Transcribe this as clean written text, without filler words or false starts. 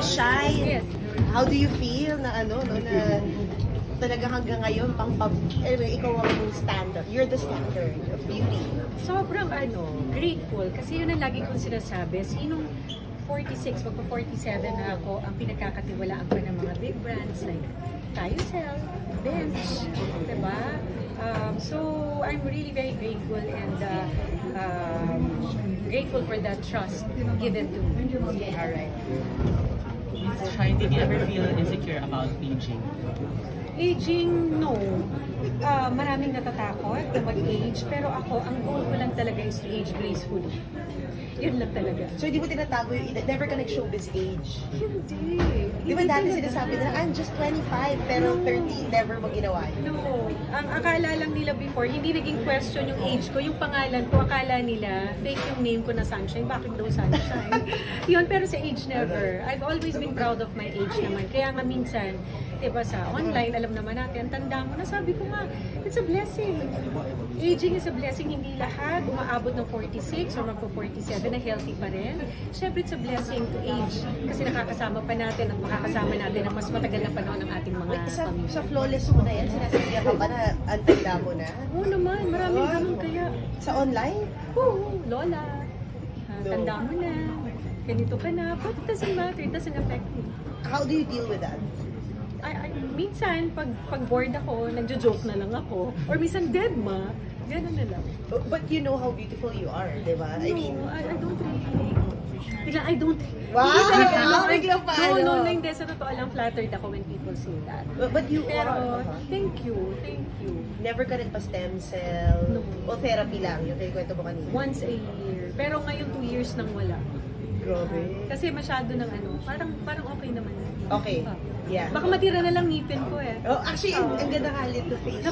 the shine. Yes. How do you feel na na talaga hanggang ngayon anyway, ikaw ang standard. You're the standard of beauty. Sobrang grateful kasi yun ang lagi kong sinasabi. Sinong 46, magpa-47 na ako, ang pinagkakatiwalaan pa ng mga big brands like Tyocel, Bench, diba? So, I'm really very grateful and grateful for that trust given to me. Alright. Did you ever feel insecure about aging? Aging, no. Maraming natatakot na mag-age, pero ako, ang goal ko lang talaga is to age gracefully. Yun lang talaga. So, hindi mo tinatago yung edad? Never ka nag-showbiz age? Hindi. Di ba dati sinasabi na, I'm just 25, pero 30, never mo ginawa yun? No. Ang akala lang nila before, hindi naging question yung age ko. Yung pangalan ko, akala nila, fake yung name ko na Sunshine. Bakit daw Sunshine? Yun, pero sa age, never. I've always been proud of my age naman. Kaya nga minsan, diba sa online, alam naman natin, tanda mo na, sabi ko nga, it's a blessing. Aging is a blessing. Hindi lahat umaabot ng 46 or magpo-47 na healthy pa rin. Siyempre, it's a blessing to age. Kasi nakakasama pa natin at makakasama natin ang mas matagal na panahon ng ating mga pamilya. Sa flawless mo na yan, sinasabihan ka ba na ang tanda mo na? Oo naman, maraming ganun kaya. Sa online? Oo, Lola. Tanda mo na. Ganito ka na. But it doesn't matter. It doesn't affect me. How do you deal with that? Minsan, pag bored ako, nagjo-joke na lang ako. Or minsan, dead ma. Ganun na lang. But you know how beautiful you are, di ba? No, I don't really. I don't. Wow! Biglang pa, no, hindi. Sa totoo lang, flattered ako when people say that. But you Pero, are. thank you. Never ka nagpa-stem cell? No. O therapy lang? Yung kwento mo kanina? Once a year. Pero ngayon, 2 years nang wala. Grabe. Kasi masyado ng parang okay naman. Okay. Yeah. Baka matira na lang ngipin ko eh. Oh, actually, ang ganda nga to face.